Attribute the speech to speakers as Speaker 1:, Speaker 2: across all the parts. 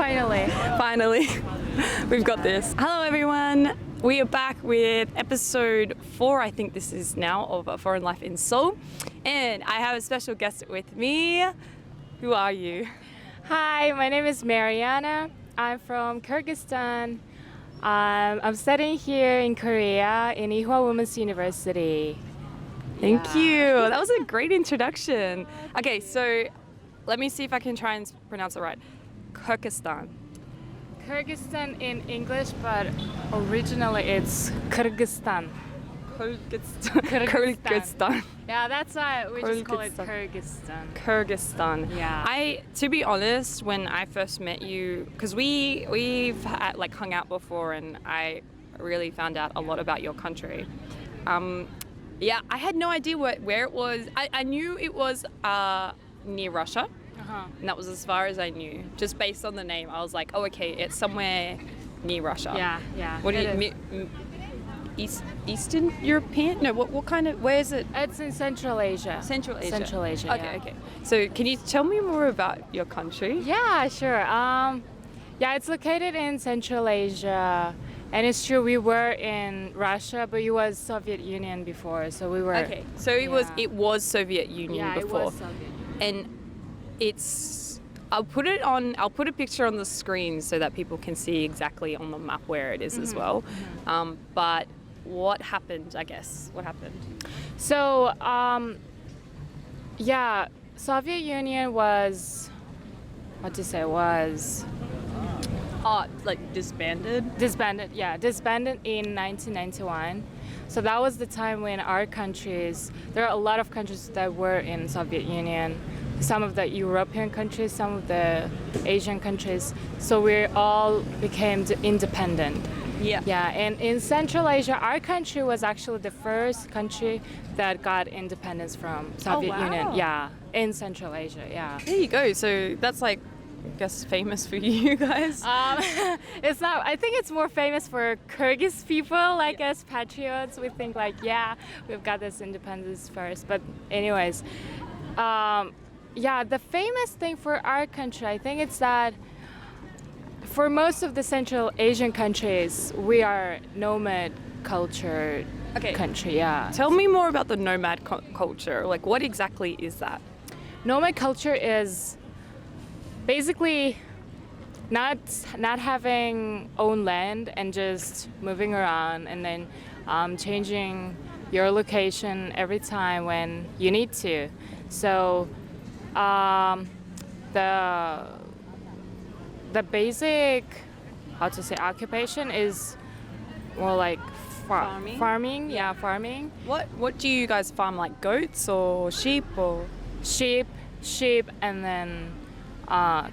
Speaker 1: Finally.
Speaker 2: Finally, we've got this. Hello everyone. We are back with episode 4, I think this is now, of A Foreign Life in Seoul. And I have a special guest with me. Who are you?
Speaker 1: Hi, my name is Merianna. I'm from Kyrgyzstan. I'm studying here in Korea in Ewha Womens University.
Speaker 2: Thank you. That was a great introduction. Okay, so let me see if I can try and pronounce it right. Kyrgyzstan.
Speaker 1: Kyrgyzstan in English, but originally it's Kyrgyzstan.
Speaker 2: Kyrgyzstan.
Speaker 1: Yeah, that's why we just call it Kyrgyzstan.
Speaker 2: Kyrgyzstan.
Speaker 1: Yeah.
Speaker 2: To be honest, when I first met you, because we've hung out before, and I really found out a lot about your country. I had no idea where it was. I knew it was near Russia. And that was as far as I knew. Just based on the name, I was like, oh, okay, it's somewhere near Russia.
Speaker 1: Yeah.
Speaker 2: What do you Eastern European? No, what kind of, where is it?
Speaker 1: It's in Central Asia.
Speaker 2: Central Asia.
Speaker 1: Central Asia,
Speaker 2: Okay. So can you tell me more about your country?
Speaker 1: Yeah, sure. It's located in Central Asia. And it's true, we were in Russia, but it was Soviet Union before, so we were...
Speaker 2: Okay, so it was Soviet Union before.
Speaker 1: Yeah, it was Soviet Union.
Speaker 2: And I'll put a picture on the screen so that people can see exactly on the map where it is as well. But what happened, I guess? What happened?
Speaker 1: So, Soviet Union was,
Speaker 2: disbanded?
Speaker 1: Disbanded in 1991. So that was the time when our countries, there are a lot of countries that were in Soviet Union, some of the European countries, some of the Asian countries. So we all became independent. Yeah, and in Central Asia, our country was actually the first country that got independence from Soviet Union. Yeah, in Central Asia, yeah.
Speaker 2: There you go. So that's I guess famous for you guys.
Speaker 1: It's not. I think it's more famous for Kyrgyz people, as patriots. We think we've got this independence first. But anyways, the famous thing for our country, I think it's that for most of the Central Asian countries, we are nomad culture country. Yeah.
Speaker 2: Tell me more about the nomad culture. What exactly is that?
Speaker 1: Nomad culture is basically not having own land and just moving around and then changing your location every time when you need to. So the basic occupation is more like farming. Yeah, farming.
Speaker 2: What do you guys farm? Goats or sheep or?
Speaker 1: Sheep, and then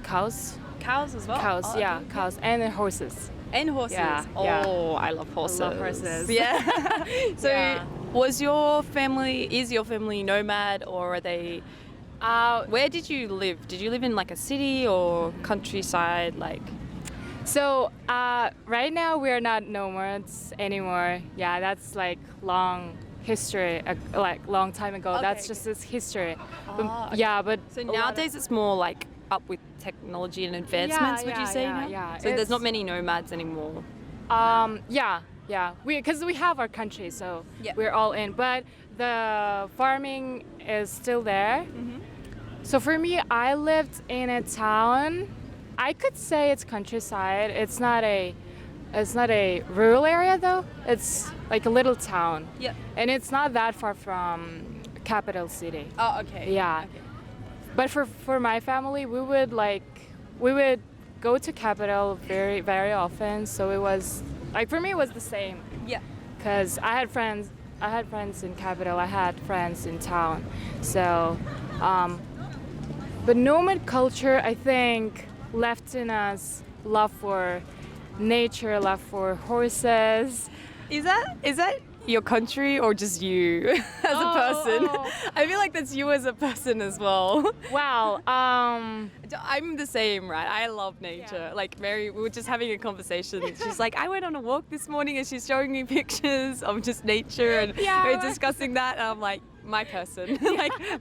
Speaker 1: cows.
Speaker 2: Cows as well?
Speaker 1: Cows, cows, and then horses.
Speaker 2: And horses.
Speaker 1: Yeah.
Speaker 2: I love horses.
Speaker 1: I love horses.
Speaker 2: Yeah. So is your family nomad, or are they... where did you live? Did you live in a city or countryside?
Speaker 1: So right now we are not nomads anymore. Yeah, that's long history, long time ago.
Speaker 2: Okay.
Speaker 1: That's just this history. But
Speaker 2: so nowadays it's more up with technology and advancements. Would you say now?
Speaker 1: Yeah.
Speaker 2: So there's not many nomads anymore.
Speaker 1: Because we have our country, so we're all in. But the farming is still there. So for me, I lived in a town. I could say it's countryside. It's not a rural area though. It's a little town.
Speaker 2: Yeah.
Speaker 1: And it's not that far from capital city.
Speaker 2: Oh, okay.
Speaker 1: Yeah.
Speaker 2: Okay.
Speaker 1: But for my family, we would go to capital very, very often. So it was for me it was the same.
Speaker 2: Yeah.
Speaker 1: Because I had friends in capital. I had friends in town. So, but nomad culture, I think, left in us love for nature, love for horses.
Speaker 2: Is that your country or just you as a person? I feel that's you as a person as well.
Speaker 1: Wow.
Speaker 2: I'm the same, right? I love nature. Mary, we were just having a conversation. She's I went on a walk this morning and she's showing me pictures of just nature and we're discussing that. And I'm my person,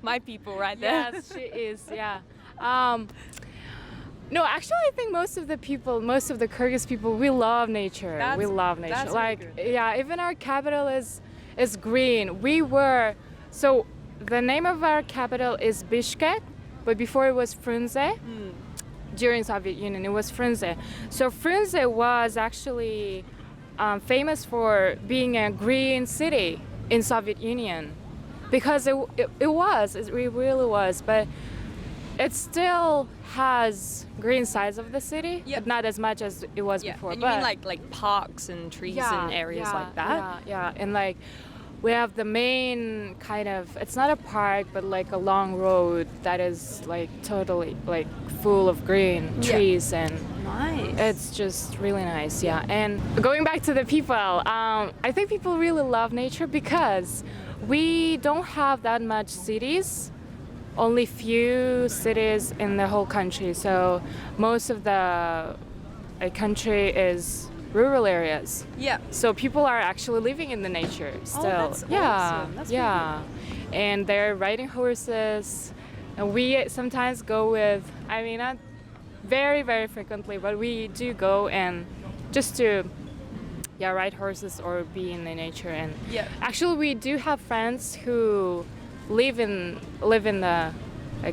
Speaker 2: my people right there.
Speaker 1: Yes, she is. Yeah. No, actually, I think most of the Kyrgyz people, we love nature. We love nature.
Speaker 2: That's
Speaker 1: Like,
Speaker 2: really good.
Speaker 1: yeah, even our capital is green. So the name of our capital is Bishkek, but before it was Frunze. During Soviet Union, it was Frunze. So Frunze was actually famous for being a green city in Soviet Union, because it really was, but it still has green sides of the city,
Speaker 2: Yep.
Speaker 1: but not as much as it was
Speaker 2: Yeah,
Speaker 1: before.
Speaker 2: and you mean like parks and trees and areas like that?
Speaker 1: Yeah, and like we have the main kind of, it's not a park, but like a long road that is like totally like full of green trees, and
Speaker 2: Nice.
Speaker 1: it's just really nice. Yeah, and going back to the people, I think people really love nature because we don't have that much cities. Only few cities in the whole country, so most of the country is rural areas.
Speaker 2: Yeah.
Speaker 1: So people are actually living in the nature still.
Speaker 2: that's awesome. That's really
Speaker 1: And they're riding horses, and we sometimes go with. I mean, not very very frequently, but we do go and just to ride horses or be in the nature. And
Speaker 2: Yeah.
Speaker 1: actually, we do have friends who live in the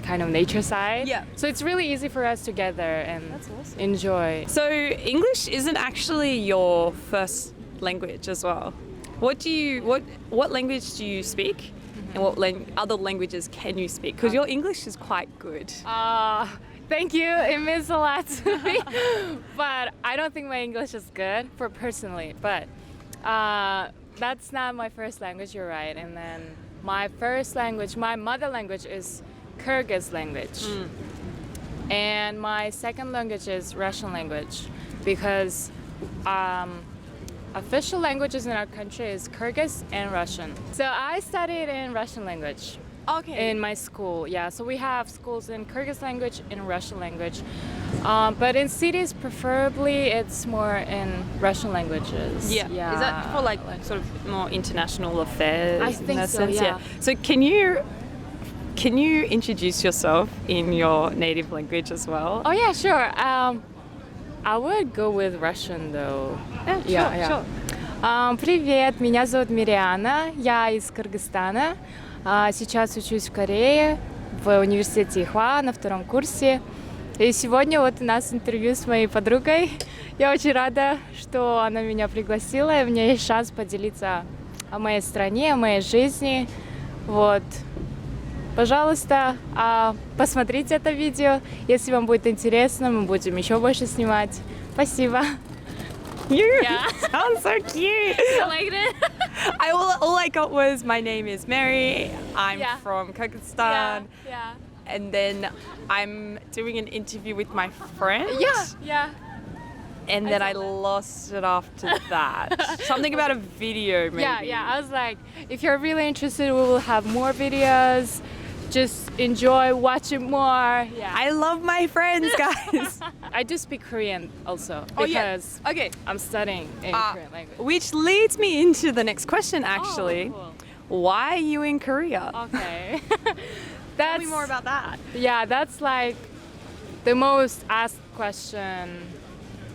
Speaker 1: kind of nature side.
Speaker 2: Yeah.
Speaker 1: So it's really easy for us to get there and
Speaker 2: That's awesome.
Speaker 1: enjoy.
Speaker 2: So English isn't actually your first language as well. What language do you speak, and what other languages can you speak? Because your English is quite good.
Speaker 1: Thank you. It means a lot to me. But I don't think my English is good for personally. But that's not my first language. You're right. And then my first language, my mother language, is Kyrgyz language. And my second language is Russian language, because official languages in our country is Kyrgyz and Russian. So I studied in Russian language
Speaker 2: Okay.
Speaker 1: in my school. Yeah, so we have schools in Kyrgyz language and Russian language. But in cities, preferably, it's more in Russian languages.
Speaker 2: Yeah. Is that for like sort of more international affairs?
Speaker 1: I
Speaker 2: in
Speaker 1: think
Speaker 2: that
Speaker 1: so,
Speaker 2: sense?
Speaker 1: yeah.
Speaker 2: So can you introduce yourself in your native language as well?
Speaker 1: Oh yeah, sure. I would go with Russian though.
Speaker 2: Sure.
Speaker 1: Привет, меня зовут Merianna, я из Кыргызстана. Сейчас учусь в Корее в университете Ewha на 2-м курсе. И сегодня вот у нас интервью с моей подругой. Я очень рада, что она меня пригласила, и у меня есть шанс поделиться о моей стране, о моей жизни. Вот. Пожалуйста, посмотрите это видео. Если вам будет интересно, мы будем еще больше снимать. Спасибо.
Speaker 2: You sound so cute.
Speaker 1: You liked it?
Speaker 2: All I got was my name is Mary. I'm
Speaker 1: Yeah.
Speaker 2: from Kyrgyzstan,
Speaker 1: yeah.
Speaker 2: and then I'm doing an interview with my friend.
Speaker 1: Yeah.
Speaker 2: And
Speaker 1: I
Speaker 2: then
Speaker 1: saw
Speaker 2: I
Speaker 1: that.
Speaker 2: lost it after that. Something about a video, maybe.
Speaker 1: Yeah. I was like, if you're really interested, we will have more videos. Just enjoy, watch it more. Yeah.
Speaker 2: I love my friends, guys.
Speaker 1: I do speak Korean also
Speaker 2: Oh, yeah.
Speaker 1: because
Speaker 2: Okay.
Speaker 1: I'm studying in Korean language.
Speaker 2: Which leads me into the next question, actually.
Speaker 1: Oh,
Speaker 2: Why are you in Korea?
Speaker 1: cool. Okay.
Speaker 2: Tell me more about that.
Speaker 1: Yeah, that's like the most asked question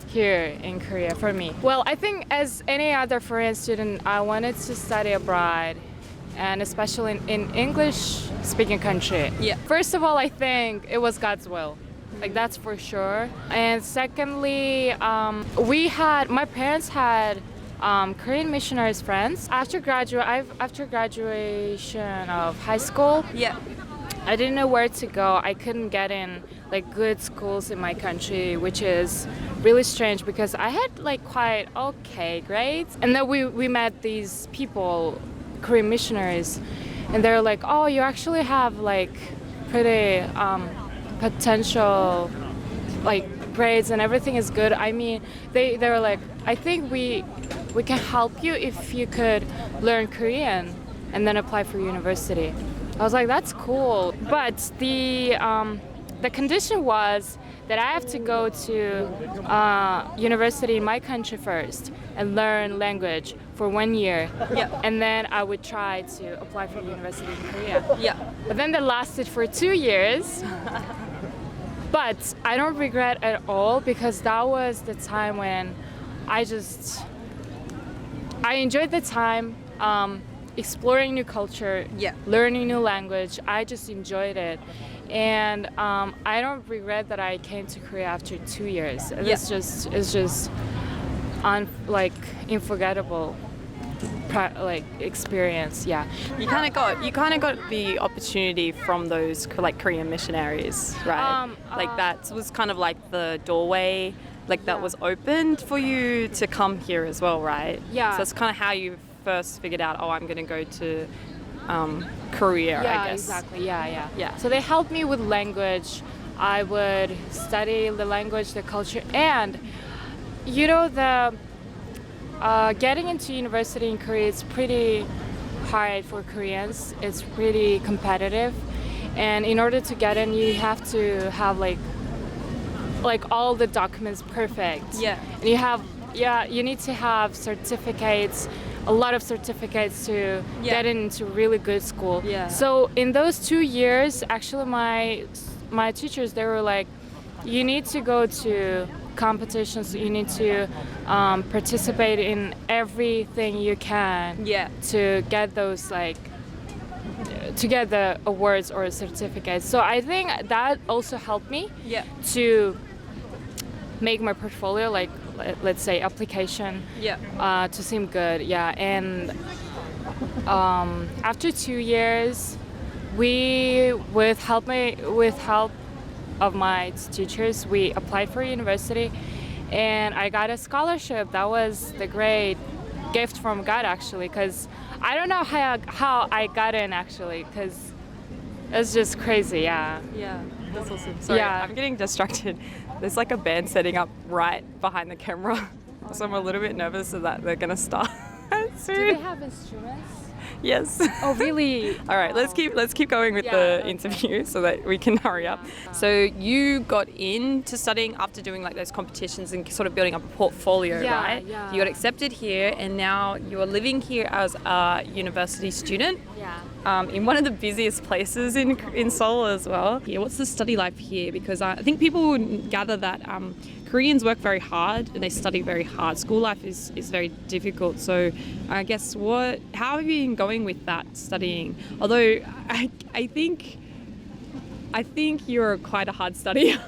Speaker 1: here in Korea for me. Well, I think as any other foreign student, I wanted to study abroad, and especially in English-speaking country.
Speaker 2: Yeah.
Speaker 1: First of all, I think it was God's will. Like, that's for sure. And secondly, my parents had Korean missionaries friends. After graduation of high school,
Speaker 2: Yeah.
Speaker 1: I didn't know where to go. I couldn't get in like good schools in my country, which is really strange because I had like quite okay grades. And then we met these people, Korean missionaries, and they're like, "Oh, you actually have like pretty potential like grades and everything is good." I mean, they were like, "I think we can help you if you could learn Korean and then apply for university." I was like, "That's cool," but the condition was that I have to go to university in my country first and learn language for 1 year,
Speaker 2: Yeah.
Speaker 1: and then I would try to apply for university in Korea.
Speaker 2: Yeah.
Speaker 1: But then that lasted for 2 years. But I don't regret at all because that was the time when I enjoyed the time exploring new culture, learning new language. I just enjoyed it. And I don't regret that I came to Korea after 2 years. It's just unforgettable experience. Yeah.
Speaker 2: You kind of got the opportunity from those like Korean missionaries, right? That was kind of like the doorway, that was opened for you to come here as well, right?
Speaker 1: Yeah.
Speaker 2: So that's kind of how you first figured out, I'm going to go to Korea, I guess.
Speaker 1: Exactly. Yeah. So they helped me with language. I would study the language, the culture, and getting into university in Korea is pretty hard for Koreans. It's pretty competitive, and in order to get in, you have to have like all the documents perfect.
Speaker 2: Yeah.
Speaker 1: And you need to have certificates, a lot of certificates to get into really good school.
Speaker 2: Yeah.
Speaker 1: So in those 2 years, actually my teachers, they were like, you need to go to competitions, you need to participate in everything you can to get those to get the awards or certificates. So I think that also helped me to make my portfolio, let's say application, to seem good. And after 2 years, with help of my teachers, we applied for university, and I got a scholarship. That was the great gift from God, actually, because I don't know how I got in, actually, because it's just crazy. Yeah,
Speaker 2: that's awesome. Sorry, I'm getting distracted. There's like a band setting up right behind the camera, so I'm a little bit nervous that they're gonna start soon.
Speaker 1: Do they have instruments?
Speaker 2: Yes.
Speaker 1: Oh, really?
Speaker 2: All right, let's keep going with the interview so that we can hurry up. So you got into studying after doing like those competitions and sort of building up a portfolio, right?
Speaker 1: Yeah.
Speaker 2: You got accepted here, and now you are living here as a university student. In one of the busiest places in Seoul as well. Yeah, what's the study life here? Because I think people would gather that Koreans work very hard and they study very hard. School life is very difficult. So I guess how have you been going with that studying? Although I think you're quite a hard studier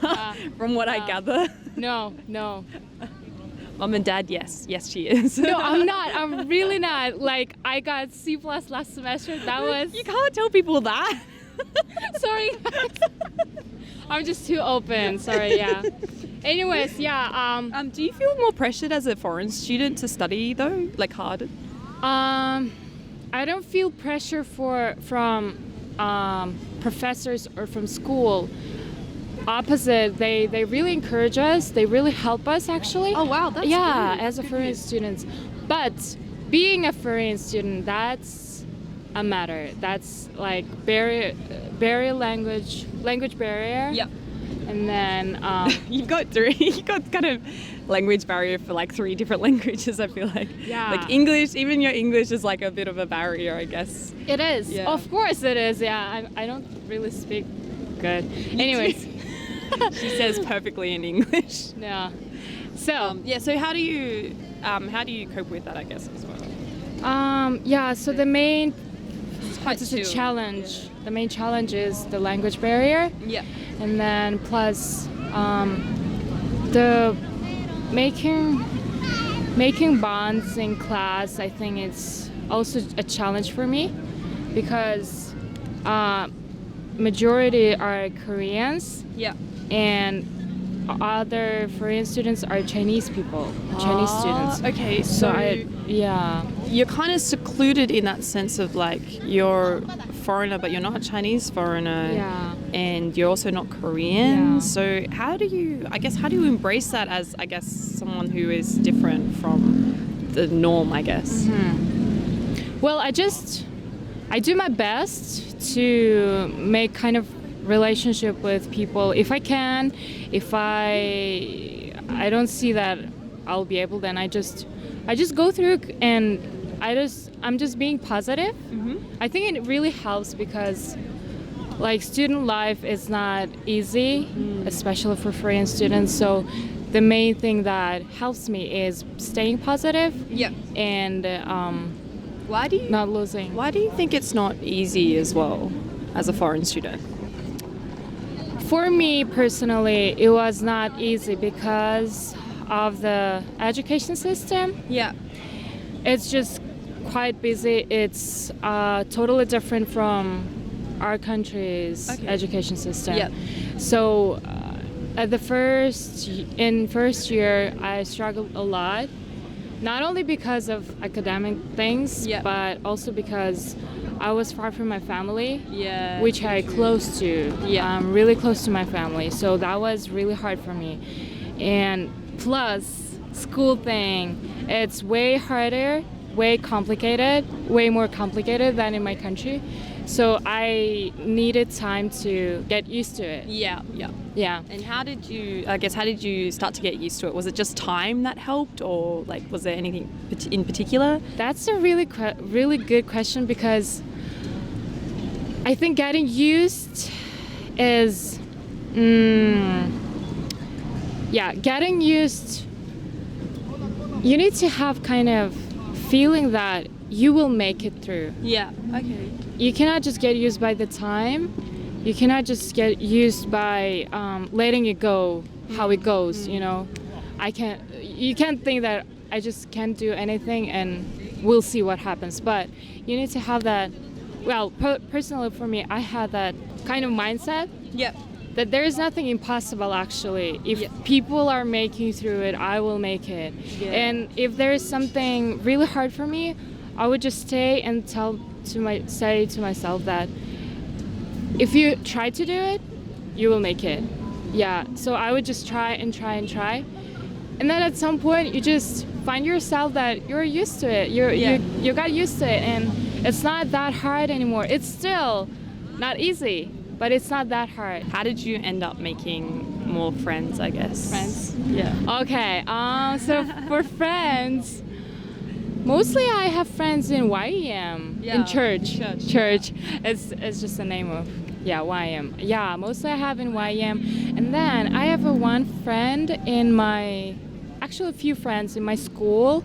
Speaker 2: from what I gather.
Speaker 1: No.
Speaker 2: Mom and Dad, yes, she is.
Speaker 1: No, I'm not. I'm really not. I got C+ last semester. That was...
Speaker 2: You can't tell people that.
Speaker 1: Sorry. I'm just too open. Sorry, yeah. Anyways,
Speaker 2: do you feel more pressured as a foreign student to study though, hard?
Speaker 1: I don't feel pressure from professors or from school. Opposite, they really encourage us. They really help us, actually.
Speaker 2: Oh wow, that's
Speaker 1: good.
Speaker 2: As
Speaker 1: a foreign student. But being a foreign student, that's a matter. That's language barrier.
Speaker 2: Yep.
Speaker 1: And then
Speaker 2: you've got kind of language barrier for 3 different languages, I feel like.
Speaker 1: Yeah.
Speaker 2: English, even your English is a bit of a barrier, I guess.
Speaker 1: It is.
Speaker 2: Yeah.
Speaker 1: Of course it is. Yeah. I don't really speak good. Anyways.
Speaker 2: She says perfectly in English.
Speaker 1: Yeah. So
Speaker 2: so how do you cope with that, I guess, as well?
Speaker 1: So the main challenge. Yeah. The main challenge is the language barrier.
Speaker 2: Yeah.
Speaker 1: And then plus the making bonds in class, I think it's also a challenge for me because majority are Koreans.
Speaker 2: Yeah.
Speaker 1: And other foreign students are Chinese people, Chinese students.
Speaker 2: Okay,
Speaker 1: so
Speaker 2: you're kind of secluded in that sense of you're foreigner, but you're not a Chinese foreigner.
Speaker 1: Yeah.
Speaker 2: And you're also not Korean.
Speaker 1: Yeah.
Speaker 2: So how do you embrace that as, someone who is different from the norm, I guess?
Speaker 1: Mm-hmm. Well, I do my best to make kind of relationship with people if I can. If I don't see that I'll be able, then I just go through and I'm just being positive.
Speaker 2: Mm-hmm.
Speaker 1: I think it really helps because like student life is not easy, especially for foreign students. So the main thing that helps me is staying positive
Speaker 2: Yeah.
Speaker 1: and
Speaker 2: Why do you
Speaker 1: not losing.
Speaker 2: Why do you think it's not easy as well as a foreign student?
Speaker 1: For me personally, it was not easy because of the education system.
Speaker 2: Yeah.
Speaker 1: It's just quite busy. It's totally different from our country's
Speaker 2: Okay.
Speaker 1: education system.
Speaker 2: Yep.
Speaker 1: So at the first year, I struggled a lot, not only because of academic things,
Speaker 2: Yep.
Speaker 1: but also because I was far from my family,
Speaker 2: Yeah.
Speaker 1: which I close to.
Speaker 2: Yeah.
Speaker 1: Really close to my family. So that was really hard for me. And plus, school thing, it's way harder, way complicated, way more complicated than in my country. So I needed time to get used to it.
Speaker 2: Yeah. Yeah.
Speaker 1: Yeah.
Speaker 2: And how did you start to get used to it? Was it just time that helped, or like was there anything in particular?
Speaker 1: That's a really really good question, because I think getting used is getting used, you need to have kind of feeling that you will make it through.
Speaker 2: Yeah. Okay.
Speaker 1: You cannot just get used by the time. You cannot just get used by letting it go how it goes. You know, you can't think that I just can't do anything and we'll see what happens. But you need to have that. Well, personally for me, I had that kind of mindset
Speaker 2: Yeah.
Speaker 1: that there is nothing impossible actually. If people are making through it, I will make it.
Speaker 2: Yeah.
Speaker 1: And if there is something really hard for me, I would just stay and say to myself that if you try to do it, you will make it. Yeah. So I would just try and try and try. And then at some point you just find yourself that you're used to it. You got used to it, and it's not that hard anymore. It's still not easy, but it's not that hard.
Speaker 2: How did you end up making more friends, I guess?
Speaker 1: Friends?
Speaker 2: Yeah.
Speaker 1: Okay. So for friends, mostly I have friends in YEM,
Speaker 2: Yeah,
Speaker 1: in church.
Speaker 2: church.
Speaker 1: It's just the name of YEM. Yeah, mostly I have in YEM, and then I have one friend in a few friends in my school,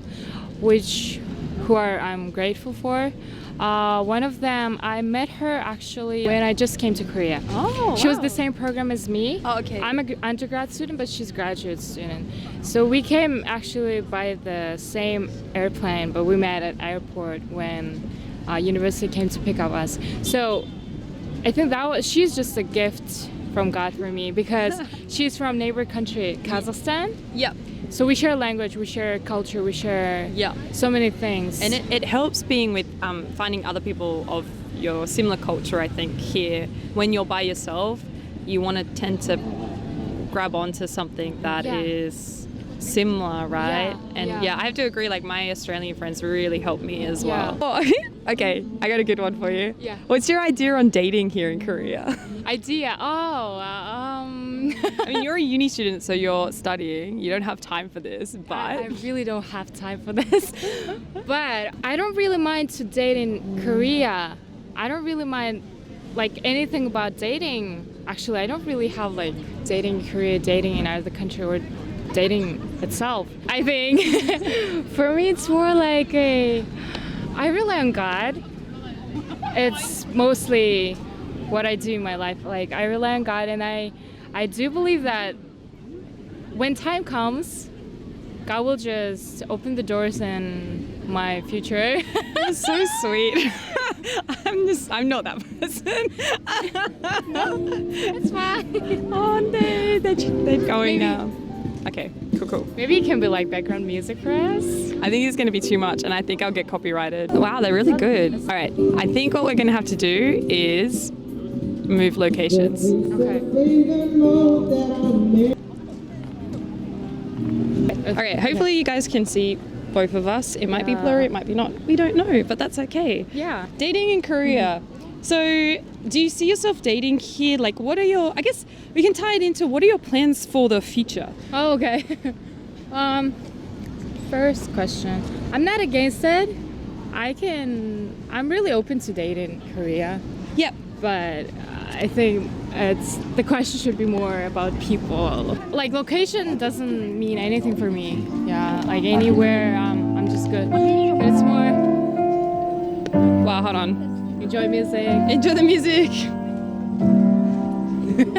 Speaker 1: I'm grateful for. One of them, I met her actually when I just came to Korea.
Speaker 2: Oh,
Speaker 1: She was
Speaker 2: wow.
Speaker 1: the same program as me.
Speaker 2: Oh, okay.
Speaker 1: I'm an undergrad student, but she's a graduate student. So we came actually by the same airplane, but we met at airport when university came to pick up us. So I think she's just a gift from God for me, because she's from neighbor country, Kazakhstan.
Speaker 2: Yeah.
Speaker 1: So we share language, we share culture, we share so many things.
Speaker 2: And it helps being with finding other people of your similar culture, I think, here. When you're by yourself, you want to tend to grab onto something that is similar, right? And I have to agree, like my Australian friends really helped me as well. Oh, okay, I got a good one for you.
Speaker 1: Yeah.
Speaker 2: What's your idea on dating here in Korea?
Speaker 1: Idea?
Speaker 2: I mean, you're a uni student, so you're studying. You don't have time for this, but...
Speaker 1: I really don't have time for this. But I don't really mind to date in Korea. I don't really mind like anything about dating. Actually, I don't really have like dating in Korea, dating in other country, or dating itself. I think for me it's more like I rely on God. It's mostly what I do in my life. Like I rely on God, and I do believe that when time comes, God will just open the doors in my future.
Speaker 2: You're so sweet. I'm not that person.
Speaker 1: It's fine.
Speaker 2: Oh no, they're going now. Okay, cool.
Speaker 1: Maybe it can be like background music for us.
Speaker 2: I think it's going to be too much, and I think I'll get copyrighted. Wow, they're really good. All right, I think what we're going to have to do is move locations.
Speaker 1: Okay.
Speaker 2: Okay, hopefully you guys can see both of us. It might be blurry, it might be not. We don't know, but that's okay.
Speaker 1: Yeah.
Speaker 2: Dating in Korea. So, do you see yourself dating here? Like, what are your, I guess we can tie it into what are your plans for the future?
Speaker 1: Oh, okay. First question. I'm not against it. I'm really open to dating in Korea.
Speaker 2: Yep.
Speaker 1: But I think the question should be more about people. Like location doesn't mean anything for me. Yeah, like anywhere, I'm just good. But it's more
Speaker 2: Wow, hold on.
Speaker 1: enjoy music.
Speaker 2: Enjoy the music.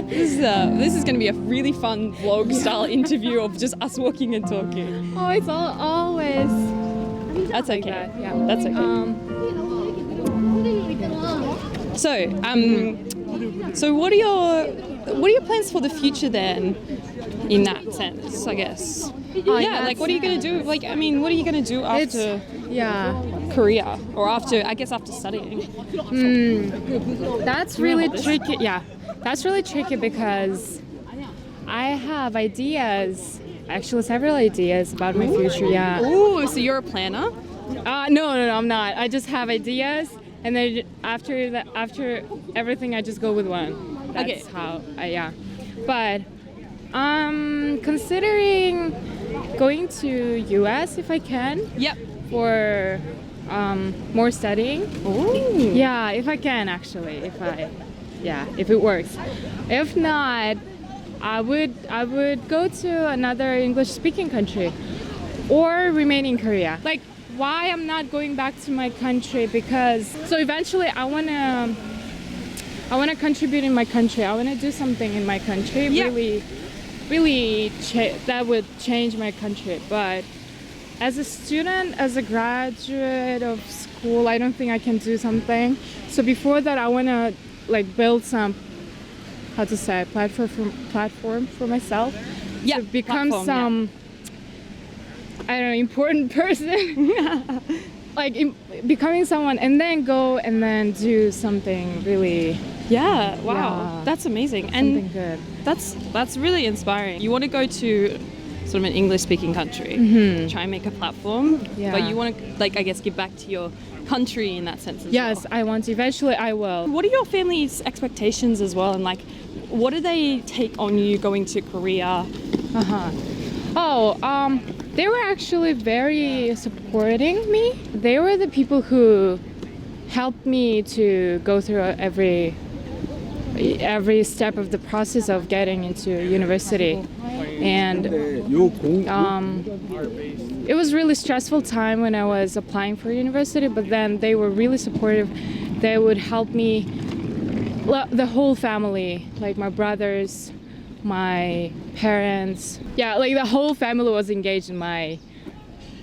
Speaker 2: This is going to be a really fun vlog style interview of just us walking and talking.
Speaker 1: Oh, it's always.
Speaker 2: That's okay.
Speaker 1: That, yeah.
Speaker 2: That's okay. So what are your plans for the future then? In that sense, I guess. Like what are you gonna do? Like, I mean, what are you gonna do after Korea or after studying?
Speaker 1: That's really tricky. Yeah, that's really tricky because I have ideas. Actually, several ideas about my future. Yeah.
Speaker 2: Ooh, so you're a planner?
Speaker 1: No, I'm not. I just have ideas, and then after everything, I just go with one. That's how. Yeah. But considering going to US if I can.
Speaker 2: Yep.
Speaker 1: For more studying.
Speaker 2: Ooh.
Speaker 1: Yeah, if I can actually. If it works. If not, I would go to another English-speaking country or remain in Korea. Like, why I'm not going back to my country? Because so eventually I wanna contribute in my country. I wanna do something in my country.
Speaker 2: Yeah.
Speaker 1: Really, that would change my country. But as a student, as a graduate of school, I don't think I can do something. So before that, I wanna like build some. How to say platform for myself to become I don't know, important person. Like becoming someone and then go and then do something really
Speaker 2: That's amazing.
Speaker 1: Something good.
Speaker 2: That's really inspiring. You want to go to sort of an English speaking country, try and make a platform, but you want to, like, I guess, give back to your country in that sense as well.
Speaker 1: Yes, I want to. Eventually I will.
Speaker 2: What are your family's expectations as well, and like what do they take on you going to Korea?
Speaker 1: They were actually very supporting me. They were the people who helped me to go through every step of the process of getting into university. And it was really stressful time when I was applying for university, but then they were really supportive. They would help me, the whole family, like my brothers, my parents. Yeah, like the whole family was engaged in my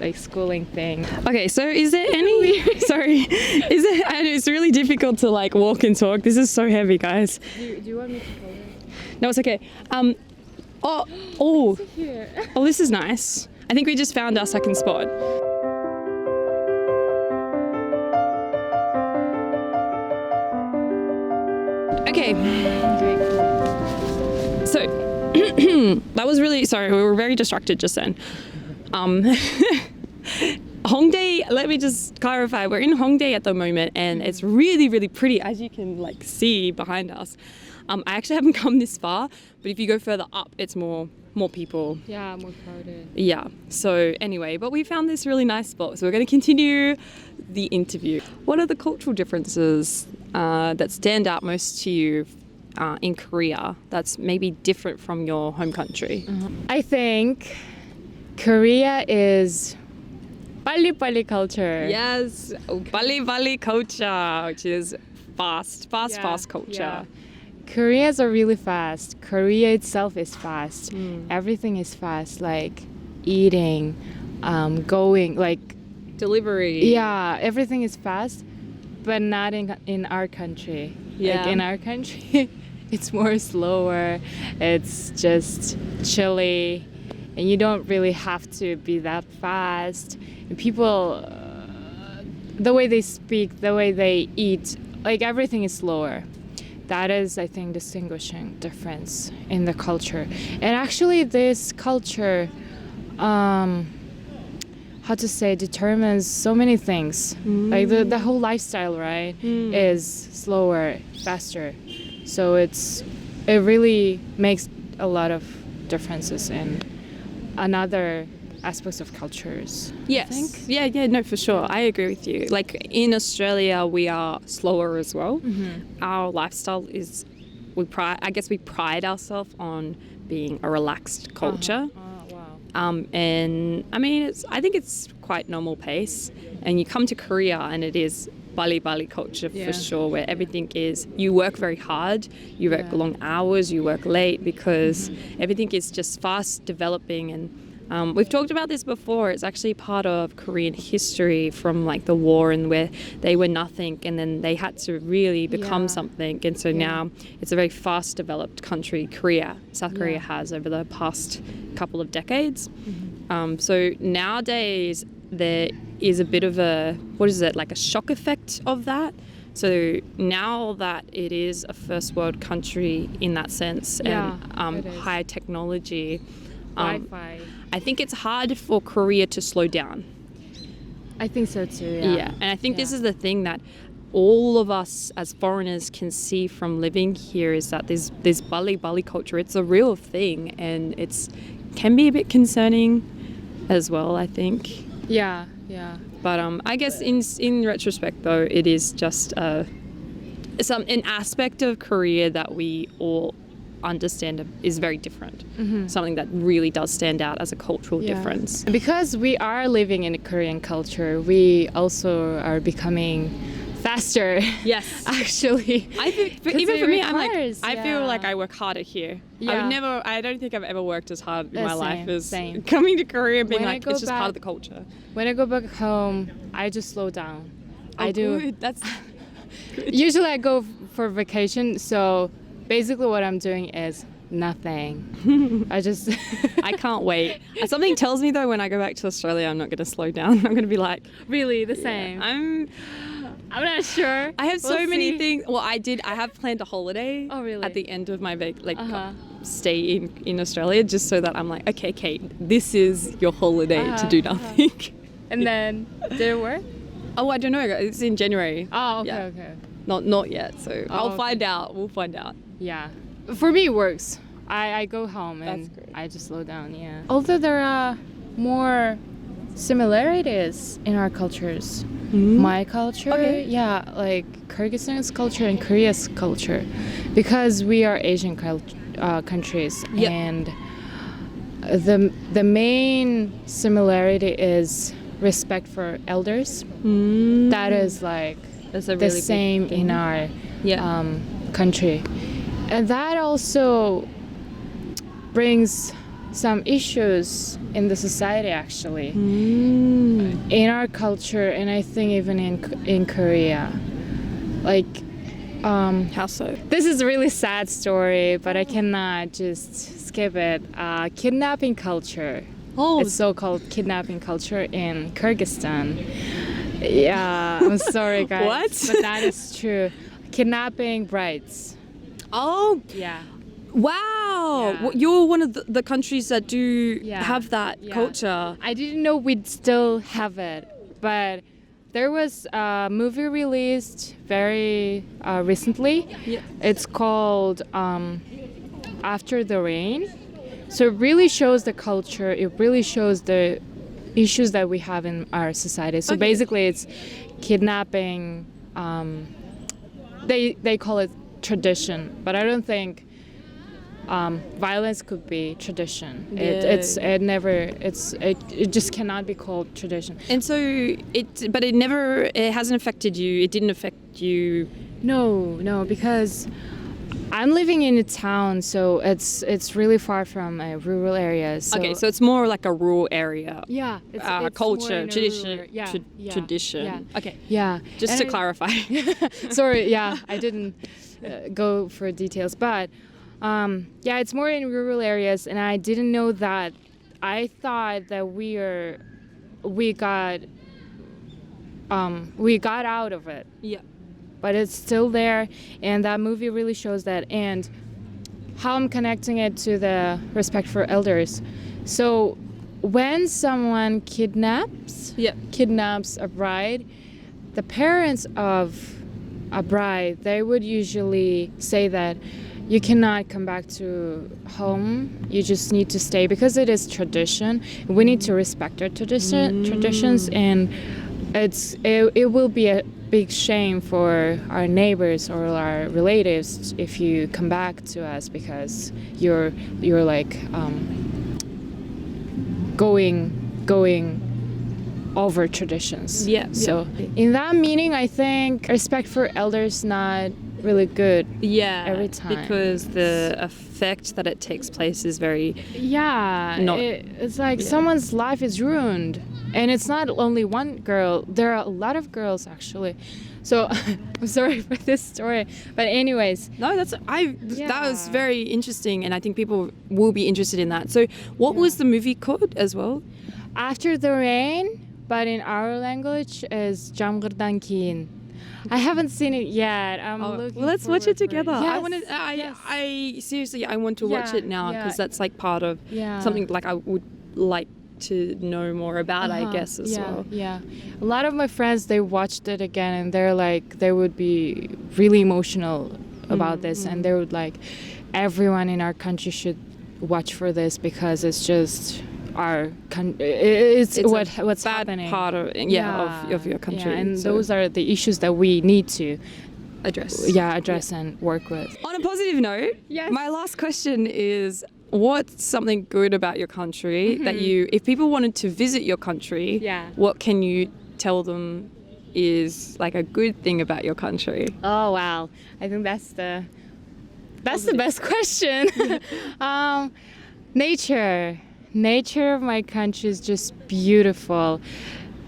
Speaker 1: like schooling thing.
Speaker 2: Okay, so is there any and it's really difficult to like walk and talk. This is so heavy, guys.
Speaker 1: Do you want me to hold it?
Speaker 2: No, it's okay. This is nice. I think we just found our second spot. Okay. So that was really sorry. We were very distracted just then. Hongdae, let me just clarify. We're in Hongdae at the moment, and it's really, really pretty, as you can like see behind us. I actually haven't come this far, but if you go further up, it's more people.
Speaker 1: Yeah, more crowded.
Speaker 2: Yeah. So anyway, but we found this really nice spot, so we're going to continue the interview. What are the cultural differences that stand out most to you in Korea that's maybe different from your home country?
Speaker 1: I think Korea is 빨리빨리 culture.
Speaker 2: Yes, 빨리빨리 culture, which is fast culture.
Speaker 1: Yeah. Koreans are really fast. Korea itself is fast. Everything is fast, like eating, going, like
Speaker 2: delivery.
Speaker 1: Yeah, everything is fast, but not in our country.
Speaker 2: Yeah.
Speaker 1: Like in our country, it's more slower. It's just chilly, and you don't really have to be that fast. And people, the way they speak, the way they eat, like everything is slower. That is, I think, distinguishing difference in the culture. And actually, this culture, how to say, determines so many things. Like the whole lifestyle, right, is slower, faster. So it really makes a lot of differences in another aspects of cultures.
Speaker 2: Yes. I think. Yeah, no, for sure. I agree with you. Like in Australia, we are slower as well. Our lifestyle is I guess we pride ourselves on being a relaxed culture.
Speaker 1: Wow.
Speaker 2: And I mean, I think it's quite normal pace. And you come to Korea and it is Bali culture for sure, where everything is, you work very hard, you work long hours, you work late because everything is just fast developing. And we've talked about this before. It's actually part of Korean history from like the war, and where they were nothing and then they had to really become something. And so now it's a very fast developed country, South Korea has over the past couple of decades. So nowadays there is a bit of like a shock effect of that. So now that it is a first world country in that sense, and high technology,
Speaker 1: Wi-Fi.
Speaker 2: I think it's hard for Korea to slow down.
Speaker 1: I think so too.
Speaker 2: Yeah, and I think this is the thing that all of us as foreigners can see from living here, is that this Bali culture, it's a real thing, and can be a bit concerning as well, I think.
Speaker 1: Yeah.
Speaker 2: But I guess in retrospect, though, it is just an aspect of Korea that we all understand is very different. Something that really does stand out as a cultural difference.
Speaker 1: Because we are living in a Korean culture, we also are becoming faster.
Speaker 2: Yes.
Speaker 1: Actually.
Speaker 2: Even for me, I feel like I work harder here.
Speaker 1: Yeah.
Speaker 2: I don't think I've ever worked as hard in my life as
Speaker 1: same.
Speaker 2: coming to Korea and being
Speaker 1: When
Speaker 2: like, it's just part of the culture.
Speaker 1: When I go back home, I just slow down. I do.
Speaker 2: Good. That's good.
Speaker 1: Usually I go for vacation, so basically what I'm doing is nothing.
Speaker 2: I can't wait. Something tells me though, when I go back to Australia, I'm not going to slow down. I'm going to be like,
Speaker 1: really the same. I'm not sure.
Speaker 2: I have so many
Speaker 1: see.
Speaker 2: things. Well, I have planned a holiday.
Speaker 1: Oh, really?
Speaker 2: At the end of my stay in Australia, just so that I'm like, okay, Kate, this is your holiday to do nothing.
Speaker 1: And then, did it work?
Speaker 2: Oh, I don't know. It's in January.
Speaker 1: Oh, okay,
Speaker 2: Yeah.
Speaker 1: okay.
Speaker 2: Not yet. So I'll find out. We'll find out.
Speaker 1: Yeah. For me, it works. I go home and
Speaker 2: That's great.
Speaker 1: I just slow down, yeah. Although there are more similarities in our cultures. My culture, like Kyrgyzstan's culture and Korea's culture, because we are Asian countries, and the main similarity is respect for elders. That is like
Speaker 2: That's a
Speaker 1: the
Speaker 2: really
Speaker 1: same
Speaker 2: big thing.
Speaker 1: in our country, and that also brings some issues in the society actually. In our culture, and I think even in Korea, like
Speaker 2: How so?
Speaker 1: this is a really sad story, but I cannot just skip it. Kidnapping culture.
Speaker 2: Oh,
Speaker 1: It's so-called kidnapping culture in Kyrgyzstan. Yeah, I'm sorry guys,
Speaker 2: What?
Speaker 1: but that is true. Kidnapping brides.
Speaker 2: oh,
Speaker 1: Yeah.
Speaker 2: wow!
Speaker 1: Yeah.
Speaker 2: Well, you're one of the countries that do
Speaker 1: Yeah.
Speaker 2: have that
Speaker 1: Yeah.
Speaker 2: culture.
Speaker 1: I didn't know we'd still have it, but there was a movie released very recently.
Speaker 2: Yeah.
Speaker 1: It's called After the Rain. So it really shows the culture. It really shows the issues that we have in our society. So basically, it's kidnapping. They call it tradition, but I don't think violence could be tradition. It just cannot be called tradition.
Speaker 2: And so it hasn't affected you. It didn't affect you.
Speaker 1: No, because I'm living in a town, so it's really far from rural areas. So
Speaker 2: Okay, so it's more like a rural area.
Speaker 1: yeah, it's
Speaker 2: Culture,
Speaker 1: more in a
Speaker 2: tradition,
Speaker 1: rural area. Yeah,
Speaker 2: tradition.
Speaker 1: yeah.
Speaker 2: Okay,
Speaker 1: Yeah,
Speaker 2: just
Speaker 1: And
Speaker 2: to clarify.
Speaker 1: Sorry, yeah, I didn't go for details, but it's more in rural areas, and I didn't know that. I thought that we got out of it,
Speaker 2: Yeah.
Speaker 1: but it's still there, and that movie really shows that. And how I'm connecting it to the respect for elders. So when someone kidnaps a bride, the parents of a bride, they would usually say that you cannot come back to home. You just need to stay because it is tradition. We need to respect our traditions, and it will be big shame for our neighbors or our relatives if you come back to us because you're like going over traditions.
Speaker 2: Yeah.
Speaker 1: So in that meaning, I think respect for elders not really good.
Speaker 2: Yeah,
Speaker 1: every time.
Speaker 2: because the effect that it takes place is very
Speaker 1: It's like someone's life is ruined, and it's not only one girl. There are a lot of girls actually. So I'm sorry for this story, but anyways.
Speaker 2: No, that was very interesting, and I think people will be interested in that. So, what was the movie called as well?
Speaker 1: After the Rain, but in our language is Jamgırdan Keyin. I haven't seen it yet. I'm looking.
Speaker 2: Well, let's watch it together.
Speaker 1: Yes,
Speaker 2: I want to. I seriously, I want to watch it now because that's like part of something like I would like to know more about. I guess as well.
Speaker 1: Yeah, a lot of my friends they watched it again and they're like they would be really emotional about this and they would like everyone in our country should watch for this because it's just our it's what's
Speaker 2: bad
Speaker 1: happening
Speaker 2: part of of your country,
Speaker 1: and those are the issues that we need to
Speaker 2: address
Speaker 1: and work with.
Speaker 2: On a positive note, my last question is, what's something good about your country that you, if people wanted to visit your country, what can you tell them is like a good thing about your country?
Speaker 1: Oh wow, I think that's the best question. Nature of my country is just beautiful.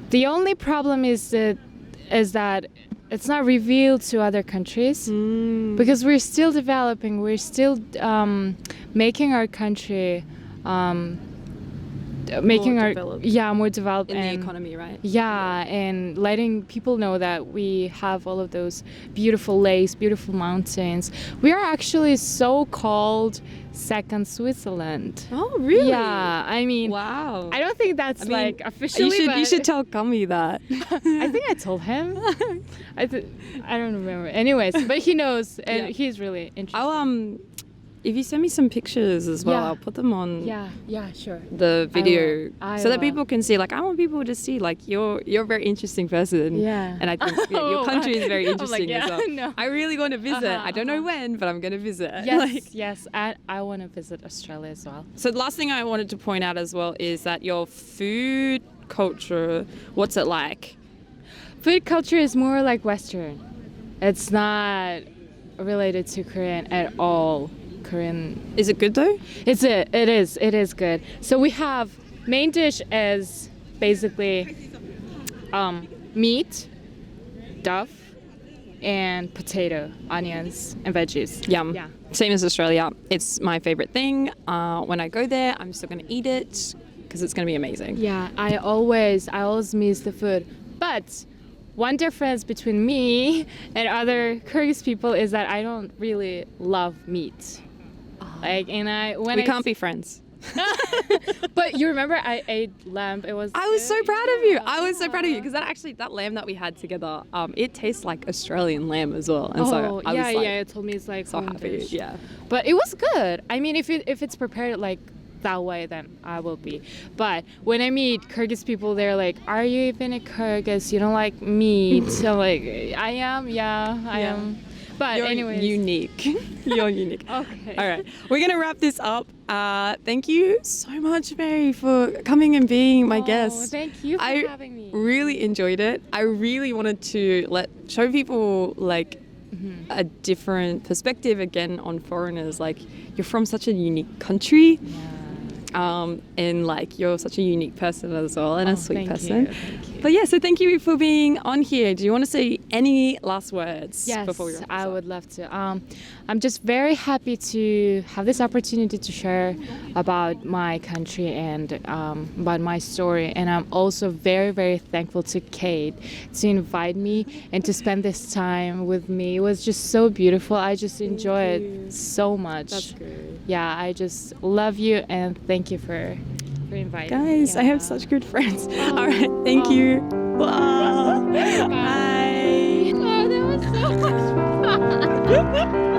Speaker 1: The only problem is that it's not revealed to other countries because we're still developing. We're still making our country more developed
Speaker 2: in the economy, right?
Speaker 1: And letting people know that we have all of those beautiful lakes, beautiful mountains. We are actually so-called second Switzerland.
Speaker 2: Oh, really?
Speaker 1: Yeah, I mean,
Speaker 2: wow.
Speaker 1: I don't think that's like officially.
Speaker 2: You should tell Kami that.
Speaker 1: I think I told him. I don't remember. Anyways, but he knows, and he's really interested.
Speaker 2: If you send me some pictures as well, I'll put them on
Speaker 1: sure.
Speaker 2: the video
Speaker 1: I
Speaker 2: so that
Speaker 1: will.
Speaker 2: people can see. Like, I want people to see, like, you're a very interesting person.
Speaker 1: Yeah.
Speaker 2: And I think your country is very interesting as well.
Speaker 1: No.
Speaker 2: I really want to visit. I don't know when, but I'm going to visit.
Speaker 1: Yes. I want to visit Australia as well.
Speaker 2: So the last thing I wanted to point out as well is that your food culture, what's it like?
Speaker 1: Food culture is more like Western. It's not related to Korean at all. Korean.
Speaker 2: Is it good though?
Speaker 1: It is good. So we have main dish is basically meat, duff, and potato, onions, and veggies.
Speaker 2: Yum.
Speaker 1: Yeah.
Speaker 2: Same as Australia. It's my favorite thing. When I go there, I'm still going to eat it because it's going to be amazing.
Speaker 1: Yeah, I always miss the food. But one difference between me and other Kyrgyz people is that I don't really love meat. Like, and
Speaker 2: we can't be friends.
Speaker 1: But you remember I ate lamb. I was
Speaker 2: so proud of you. I was so proud of you because that lamb that we had together, it tastes like Australian lamb as well. And so I was like,
Speaker 1: it told me it's like
Speaker 2: so happy.
Speaker 1: dish.
Speaker 2: Yeah.
Speaker 1: But it was good. I mean, if it's prepared like that way, then I will be. But when I meet Kyrgyz people, they're like, "Are you even a Kyrgyz? You don't like meat?" So like, I am. Yeah, I am. But
Speaker 2: you're
Speaker 1: anyways.
Speaker 2: unique. You're unique.
Speaker 1: Okay.
Speaker 2: All right. We're going to wrap this up. Thank you so much, Mary, for coming and being my guest.
Speaker 1: Thank you for having me.
Speaker 2: I really enjoyed it. I really wanted to show people like a different perspective again on foreigners. Like, you're from such a unique country. Yeah. And like you're such a unique person as well, and a sweet person.
Speaker 1: Thank you.
Speaker 2: But yeah, so thank you for being on here. Do you want to say any last words before we wrap this
Speaker 1: I
Speaker 2: up?
Speaker 1: would love to. I'm just very happy to have this opportunity to share about my country and about my story. And I'm also very, very thankful to Kate to invite me and to spend this time with me. It was just so beautiful. I just enjoyed it so much.
Speaker 2: That's good.
Speaker 1: Yeah, I just love you and thank you for inviting me.
Speaker 2: Guys, I have such good friends. All right, thank you. Bye.
Speaker 1: Bye. Oh, that was so much fun.